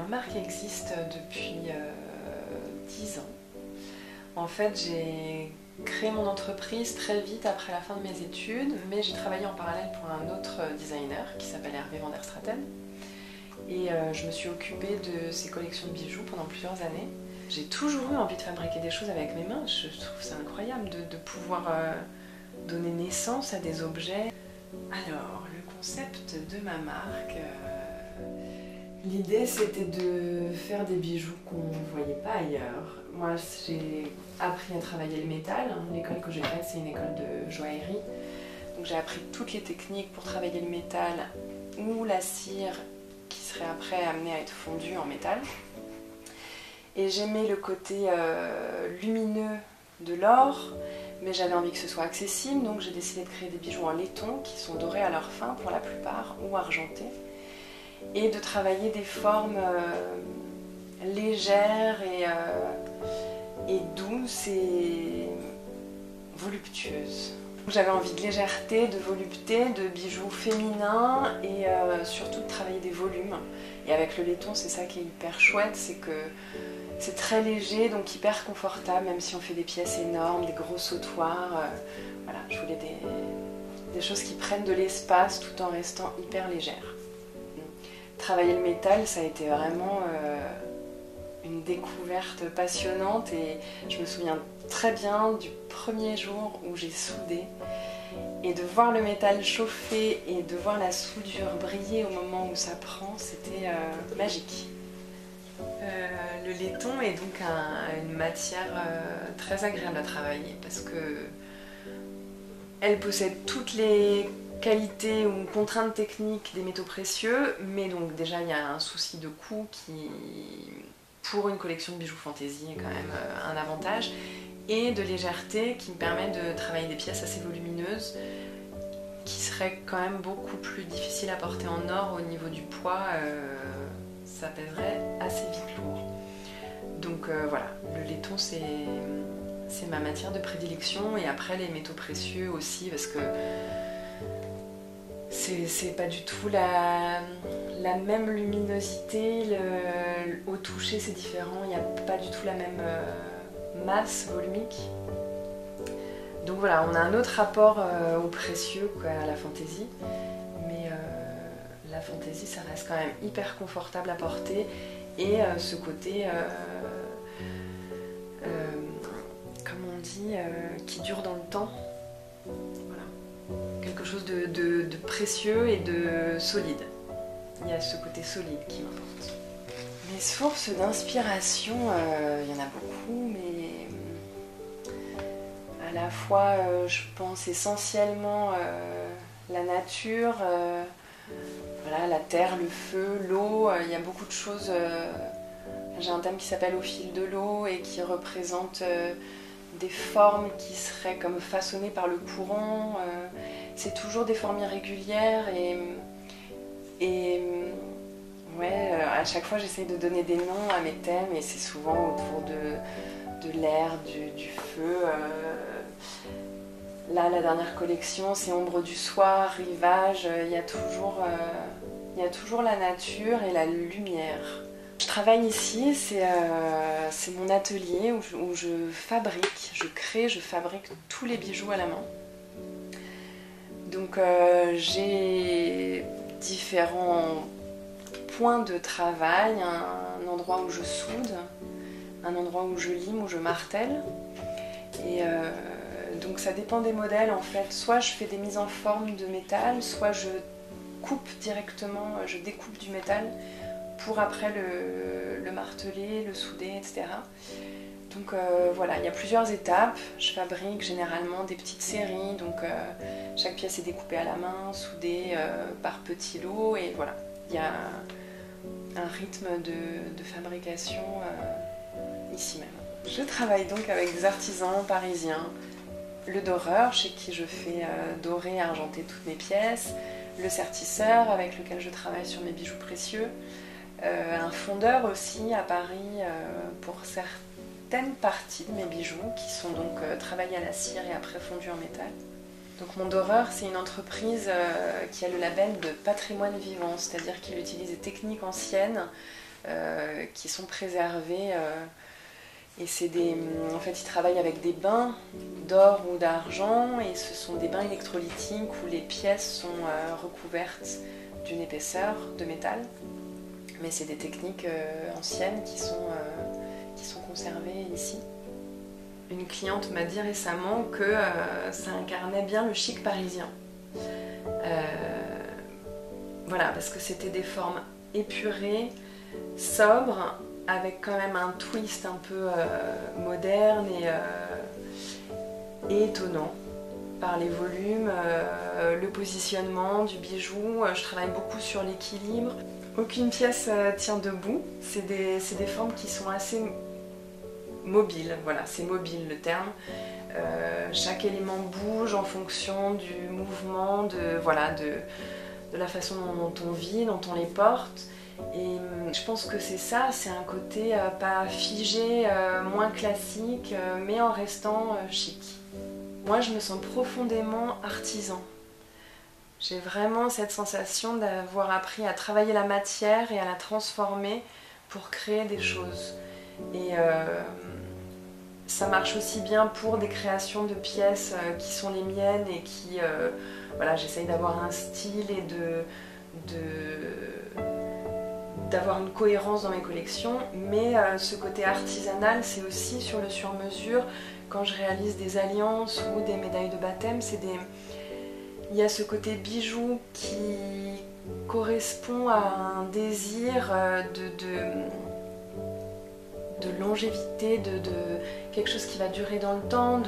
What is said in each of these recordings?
marque existe depuis 10 ans. En fait, j'ai créé mon entreprise très vite après la fin de mes études, mais j'ai travaillé en parallèle pour un autre designer qui s'appelle Hervé van der Straten. Et je me suis occupée de ses collections de bijoux pendant plusieurs années. J'ai toujours eu envie de fabriquer des choses avec mes mains. Je trouve ça incroyable de pouvoir donner naissance à des objets. Alors, le concept de ma marque, l'idée c'était de faire des bijoux qu'on ne voyait pas ailleurs. Moi j'ai appris à travailler le métal. L'école que j'ai faite c'est une école de joaillerie. Donc j'ai appris toutes les techniques pour travailler le métal ou la cire qui serait après amenée à être fondue en métal. Et j'aimais le côté lumineux de l'or, mais j'avais envie que ce soit accessible, donc j'ai décidé de créer des bijoux en laiton qui sont dorés à leur fin pour la plupart, ou argentés, et de travailler des formes légères et douces et voluptueuses. J'avais envie de légèreté, de volupté, de bijoux féminins et surtout de travailler des volumes. Et avec le laiton, c'est ça qui est hyper chouette, c'est que c'est très léger, donc hyper confortable, même si on fait des pièces énormes, des gros sautoirs. Voilà, je voulais des choses qui prennent de l'espace tout en restant hyper légères. Travailler le métal, ça a été vraiment une découverte passionnante et je me souviens très bien du premier jour où j'ai soudé et de voir le métal chauffer et de voir la soudure briller au moment où ça prend, c'était magique. Le laiton est donc une matière très agréable à travailler parce que elle possède toutes les qualités ou contraintes techniques des métaux précieux, mais donc déjà il y a un souci de coût qui, pour une collection de bijoux fantaisie, est quand même un avantage, et de légèreté qui me permet de travailler des pièces assez volumineuses qui seraient quand même beaucoup plus difficiles à porter en or au niveau du poids. Ça pèserait assez vite lourd. Donc voilà, le laiton c'est ma matière de prédilection et après les métaux précieux aussi parce que c'est pas du tout la même luminosité, au toucher c'est différent, il n'y a pas du tout la même masse volumique. Donc voilà, on a un autre rapport au précieux qu'à la fantaisie, mais la fantaisie ça reste quand même hyper confortable à porter et ce côté, comme on dit, qui dure dans le temps. Voilà. Quelque chose de précieux et de solide. Il y a ce côté solide qui m'importe. Mes sources d'inspiration, il y en a beaucoup, mais à la fois je pense essentiellement la nature, voilà, la terre, le feu, l'eau, il y a beaucoup de choses. J'ai un thème qui s'appelle Au fil de l'eau et qui représente des formes qui seraient comme façonnées par le courant. C'est toujours des formes irrégulières et ouais, à chaque fois j'essaye de donner des noms à mes thèmes et c'est souvent autour de l'air, du feu. Là, la dernière collection, c'est Ombre du soir, Rivage. Il y a toujours la nature et la lumière. Je travaille ici, c'est mon atelier où je fabrique, je crée, je fabrique tous les bijoux à la main. Donc j'ai différents points de travail, un endroit où je soude, un endroit où je lime, où je martèle. Et donc ça dépend des modèles en fait. Soit je fais des mises en forme de métal, soit je coupe directement, je découpe du métal pour après le marteler, le souder, etc. Donc voilà, il y a plusieurs étapes. Je fabrique généralement des petites séries, donc chaque pièce est découpée à la main, soudée par petits lots, et voilà. Il y a un rythme de fabrication ici même. Je travaille donc avec des artisans parisiens. Le doreur, chez qui je fais dorer et argenter toutes mes pièces. Le sertisseur, avec lequel je travaille sur mes bijoux précieux. Un fondeur aussi à Paris pour certaines parties de mes bijoux qui sont donc travaillés à la cire et après fondus en métal. Donc mon doreur, c'est une entreprise qui a le label de patrimoine vivant, c'est-à-dire qu'il utilise des techniques anciennes qui sont préservés. Et en fait, ils travaillent avec des bains d'or ou d'argent, et ce sont des bains électrolytiques où les pièces sont recouvertes d'une épaisseur de métal. Mais c'est des techniques anciennes qui sont conservées ici. Une cliente m'a dit récemment que ça incarnait bien le chic parisien. Voilà, parce que c'était des formes épurées, sobres, avec quand même un twist un peu moderne et étonnant par les volumes, le positionnement du bijou. Je travaille beaucoup sur l'équilibre. Aucune pièce tient debout. C'est des formes qui sont assez mobiles. Voilà, c'est mobile le terme. Chaque élément bouge en fonction du mouvement, de la façon dont on vit, dont on les porte. Et je pense que c'est ça, c'est un côté pas figé, moins classique, mais en restant chic. Moi, je me sens profondément artisan. J'ai vraiment cette sensation d'avoir appris à travailler la matière et à la transformer pour créer des choses. Et ça marche aussi bien pour des créations de pièces qui sont les miennes et qui, voilà, j'essaye d'avoir un style et d'avoir une cohérence dans mes collections, mais ce côté artisanal, c'est aussi sur le sur-mesure. Quand je réalise des alliances ou des médailles de baptême, il y a ce côté bijou qui correspond à un désir de longévité, de quelque chose qui va durer dans le temps,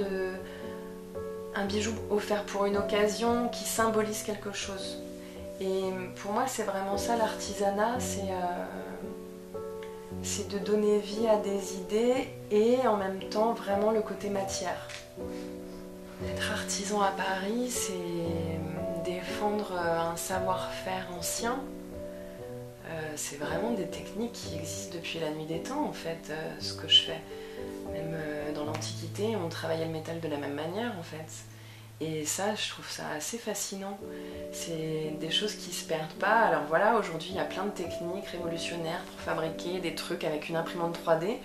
un bijou offert pour une occasion qui symbolise quelque chose. Et pour moi, c'est vraiment ça l'artisanat, c'est de donner vie à des idées et en même temps vraiment le côté matière. Être artisan à Paris, c'est défendre un savoir-faire ancien. C'est vraiment des techniques qui existent depuis la nuit des temps en fait, ce que je fais. Même dans l'Antiquité, on travaillait le métal de la même manière en fait. Et ça, je trouve ça assez fascinant. C'est des choses qui se perdent pas. Alors voilà, aujourd'hui, il y a plein de techniques révolutionnaires pour fabriquer des trucs avec une imprimante 3D.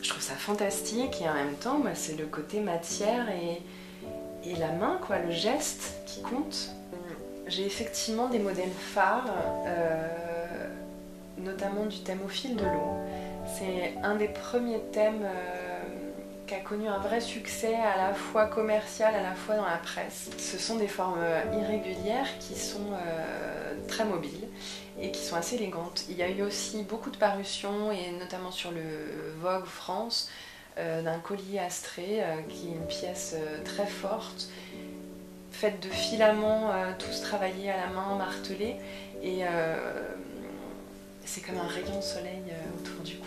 Je trouve ça fantastique et en même temps, moi, c'est le côté matière et la main, quoi, le geste qui compte. J'ai effectivement des modèles phares, notamment du thème au fil de l'eau. C'est un des premiers thèmes qui a connu un vrai succès à la fois commercial, à la fois dans la presse. Ce sont des formes irrégulières qui sont très mobiles et qui sont assez élégantes. Il y a eu aussi beaucoup de parutions, et notamment sur le Vogue France, d'un collier astré, qui est une pièce très forte, faite de filaments tous travaillés à la main, martelés, et c'est comme un rayon de soleil autour du cou.